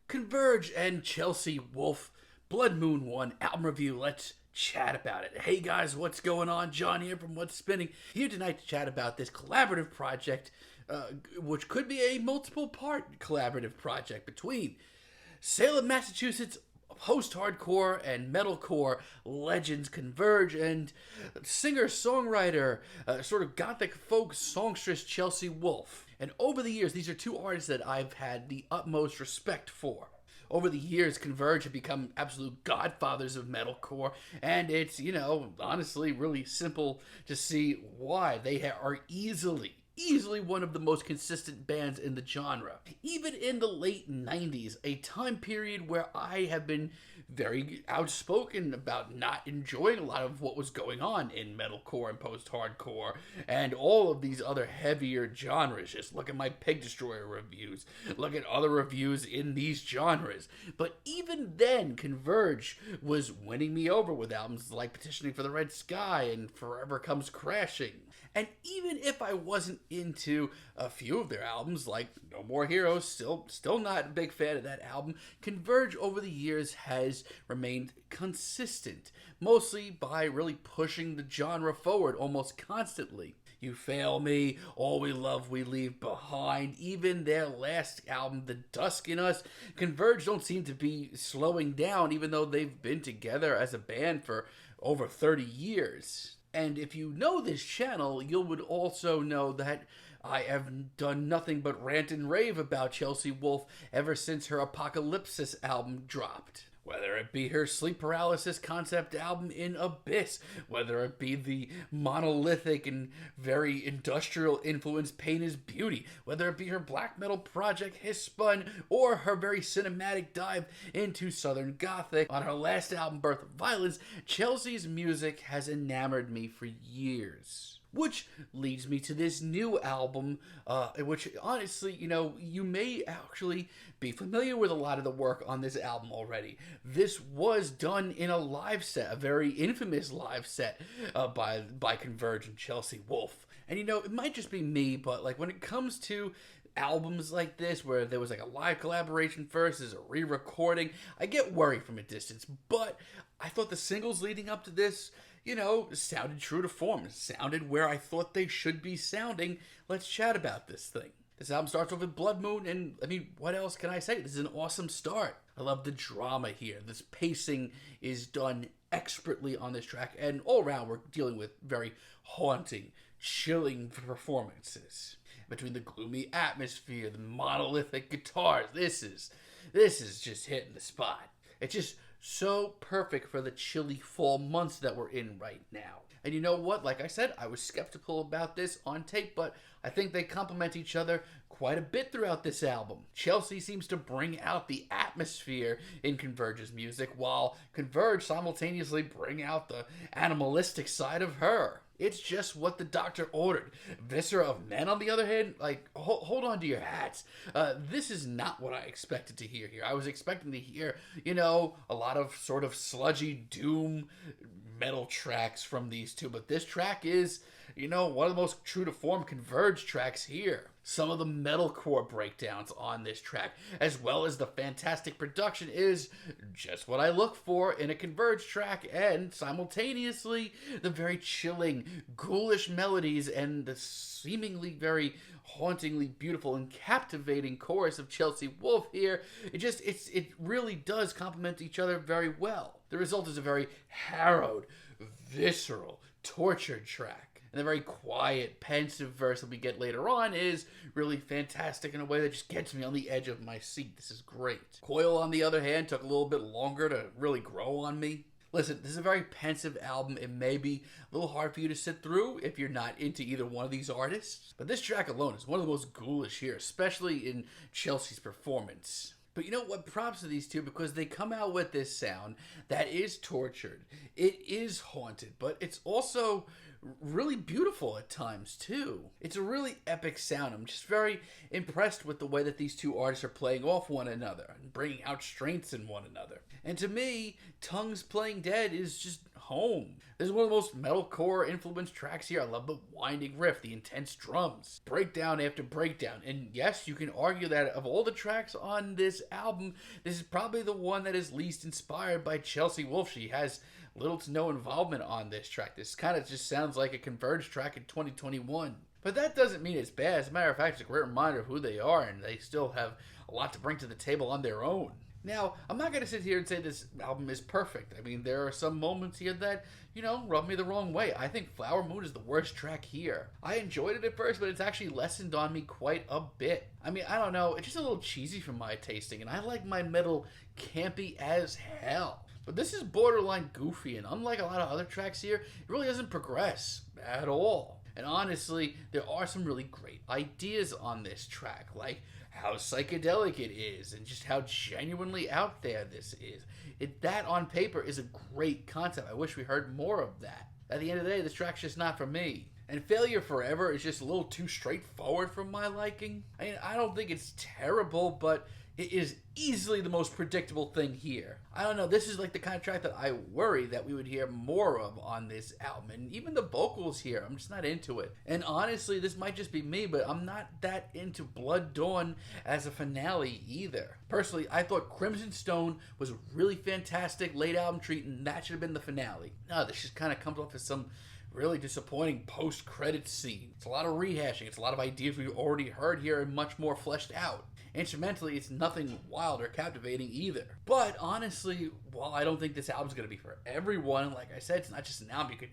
Converge and Chelsea Wolfe, Bloodmoon 1 album review. Let's chat about it. Hey guys, what's going on? John here from What's Spinning, here tonight to chat about this collaborative project, which could be a multiple part collaborative project between Salem, Massachusetts post-hardcore and metalcore legends Converge and singer-songwriter, sort of gothic folk songstress Chelsea Wolfe. And over the years, these are two artists that I've had the utmost respect for. Over the years, Converge have become absolute godfathers of metalcore, and it's, honestly really simple to see why. They are easily one of the most consistent bands in the genre. Even in the late 90s, a time period where I have been very outspoken about not enjoying a lot of what was going on in metalcore and post-hardcore and all of these other heavier genres. Just look at my Pig Destroyer reviews. Look at other reviews in these genres. But even then, Converge was winning me over with albums like Petitioning for the Red Sky and Forever Comes Crashing. And even if I wasn't into a few of their albums, like No More Heroes, still not a big fan of that album, Converge over the years has remained consistent, mostly by really pushing the genre forward almost constantly. You Fail Me, All We Love We Leave Behind, even their last album, The Dusk in Us, Converge don't seem to be slowing down, even though they've been together as a band for over 30 years. And if you know this channel, you would also know that I have done nothing but rant and rave about Chelsea Wolfe ever since her Apocalypsis album dropped. Whether it be her sleep paralysis concept album In Abyss, whether it be the monolithic and very industrial influence Pain is Beauty, whether it be her black metal project Hisspun, or her very cinematic dive into Southern Gothic. On her last album, Birth of Violence, Chelsea's music has enamored me for years. Which leads me to this new album, which honestly, you may actually be familiar with a lot of the work on this album already. This was done in a live set, a very infamous live set by Converge and Chelsea Wolfe. And it might just be me, but like when it comes to albums like this, where there was like a live collaboration first, there's a re-recording, I get worried from a distance. But I thought the singles leading up to this, sounded true to form. Sounded where I thought they should be sounding. Let's chat about this thing. This album starts off with Bloodmoon, and what else can I say? This is an awesome start. I love the drama here. This pacing is done expertly on this track, and all around we're dealing with very haunting, chilling performances. Between the gloomy atmosphere, the monolithic guitars, this is just hitting the spot. It's just so perfect for the chilly fall months that we're in right now. And you know what? Like I said, I was skeptical about this on tape, but I think they complement each other quite a bit throughout this album. Chelsea seems to bring out the atmosphere in Converge's music, while Converge simultaneously bring out the animalistic side of her. It's just what the doctor ordered. Viscera of Men, on the other hand, hold on to your hats. This is not what I expected to hear here. I was expecting to hear, a lot of sort of sludgy doom metal tracks from these two. But this track is, one of the most true to form Converge tracks here. Some of the metalcore breakdowns on this track, as well as the fantastic production, is just what I look for in a Converge track, and simultaneously the very chilling, ghoulish melodies and the seemingly very hauntingly beautiful and captivating chorus of Chelsea Wolfe here. It really does complement each other very well. The result is a very harrowed, visceral, tortured track. And the very quiet, pensive verse that we get later on is really fantastic in a way that just gets me on the edge of my seat. This is great. Coil, on the other hand, took a little bit longer to really grow on me. Listen, this is a very pensive album. It may be a little hard for you to sit through if you're not into either one of these artists. But this track alone is one of the most ghoulish here, especially in Chelsea's performance. But you know what? Props to these two, because they come out with this sound that is tortured. It is haunted, but it's also really beautiful at times too. It's a really epic sound. I'm just very impressed with the way that these two artists are playing off one another and bringing out strengths in one another. And to me, Tongues Playing Dead is just home. This is one of the most metalcore influenced tracks here. I love the winding riff, the intense drums, breakdown after breakdown. And yes, you can argue that of all the tracks on this album, this is probably the one that is least inspired by Chelsea Wolfe. She has little to no involvement on this track. This kind of just sounds like a Converge track in 2021. But that doesn't mean it's bad. As a matter of fact, it's a great reminder of who they are, and they still have a lot to bring to the table on their own. Now, I'm not going to sit here and say this album is perfect. I mean, there are some moments here that, rub me the wrong way. I think Flower Moon is the worst track here. I enjoyed it at first, but it's actually lessened on me quite a bit. I mean, I don't know. It's just a little cheesy for my tasting, and I like my metal campy as hell. But this is borderline goofy, and unlike a lot of other tracks here, it really doesn't progress at all. And honestly, there are some really great ideas on this track, like how psychedelic it is and just how genuinely out there this is. That on paper is a great concept. I wish we heard more of that. At the end of the day, this track's just not for me. And Failure Forever is just a little too straightforward for my liking. I mean, I don't think it's terrible, but it is easily the most predictable thing here. I don't know, this is like the kind of track that I worry that we would hear more of on this album. And even the vocals here, I'm just not into it. And honestly, this might just be me, but I'm not that into Blood Dawn as a finale either. Personally, I thought Crimson Stone was a really fantastic late album treat, and that should have been the finale. No, this just kind of comes off as some really disappointing post-credits scene. It's a lot of rehashing. It's a lot of ideas we've already heard here and much more fleshed out. Instrumentally, it's nothing wild or captivating either. But honestly, while I don't think this album's going to be for everyone, like I said, it's not just an album you could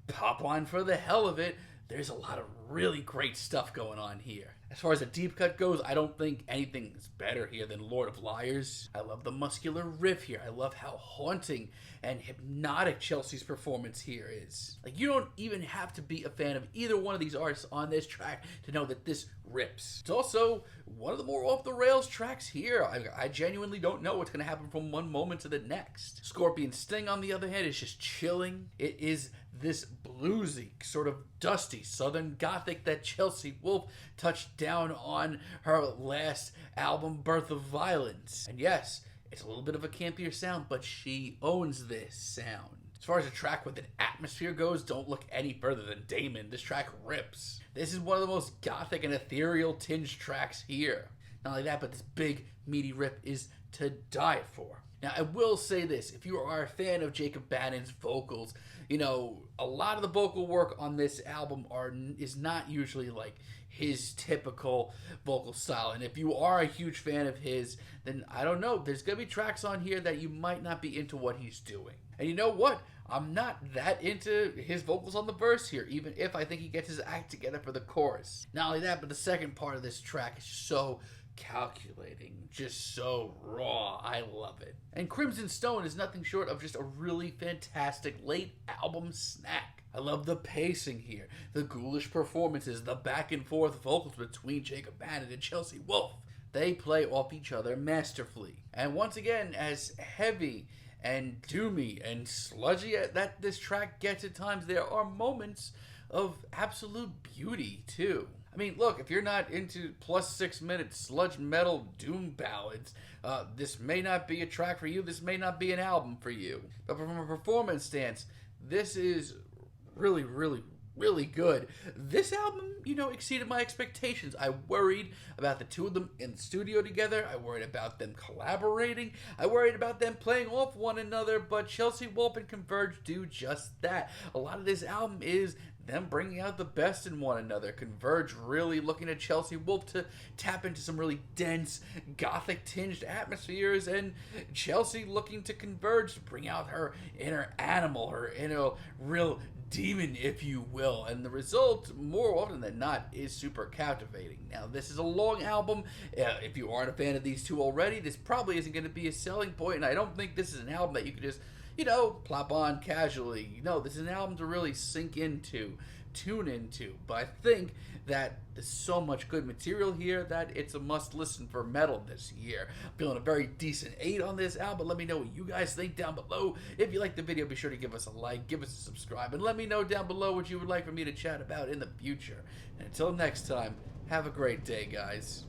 pop on for the hell of it. There's a lot of really great stuff going on here. As far as a deep cut goes, I don't think anything is better here than Lord of Liars. I love the muscular riff here. I love how haunting and hypnotic Chelsea's performance here is. Like, you don't even have to be a fan of either one of these artists on this track to know that this rips. It's also one of the more off-the-rails tracks here. I genuinely don't know what's going to happen from one moment to the next. Scorpion Sting, on the other hand, is just chilling. It is this bluesy, sort of dusty Southern Gothic that Chelsea Wolfe touched down on her last album, Birth of Violence. And yes, it's a little bit of a campier sound, but she owns this sound. As far as a track with an atmosphere goes, don't look any further than Daimon. This track rips. This is one of the most gothic and ethereal tinged tracks here. Not only that, but this big, meaty rip is to die for. Now, I will say this. If you are a fan of Jacob Bannon's vocals, a lot of the vocal work on this album is not usually like his typical vocal style. And if you are a huge fan of his, then I don't know. There's going to be tracks on here that you might not be into what he's doing. And you know what? I'm not that into his vocals on the verse here, even if I think he gets his act together for the chorus. Not only that, but the second part of this track is so calculating, just so raw. I love it. And Crimson Stone is nothing short of just a really fantastic late album snack. I love the pacing here, the ghoulish performances, the back and forth vocals between Jacob Bannon and Chelsea Wolfe. They play off each other masterfully. And once again, as heavy and doomy and sludgy that this track gets at times, there are moments of absolute beauty too. I mean, look, if you're not into plus 6 minute sludge metal doom ballads, this may not be a track for you. This may not be an album for you. But from a performance stance, this is really, really, really good. This album, exceeded my expectations. I worried about the two of them in the studio together. I worried about them collaborating. I worried about them playing off one another, but Chelsea Wolfe and Converge do just that. A lot of this album is them bringing out the best in one another. Converge really looking at Chelsea Wolfe to tap into some really dense, gothic-tinged atmospheres, and Chelsea looking to Converge to bring out her inner animal, her inner real demon, if you will. And the result, more often than not, is super captivating. Now, this is a long album. If you aren't a fan of these two already, this probably isn't going to be a selling point, and I don't think this is an album that you could just plop on casually. This is an album to really sink into, tune into. But I think that there's so much good material here that it's a must listen for metal this year. I'm feeling a very decent 8 on this album. Let me know what you guys think down below. If you like the video, be sure to give us a like, give us a subscribe, and let me know down below what you would like for me to chat about in the future. And until next time, have a great day, guys.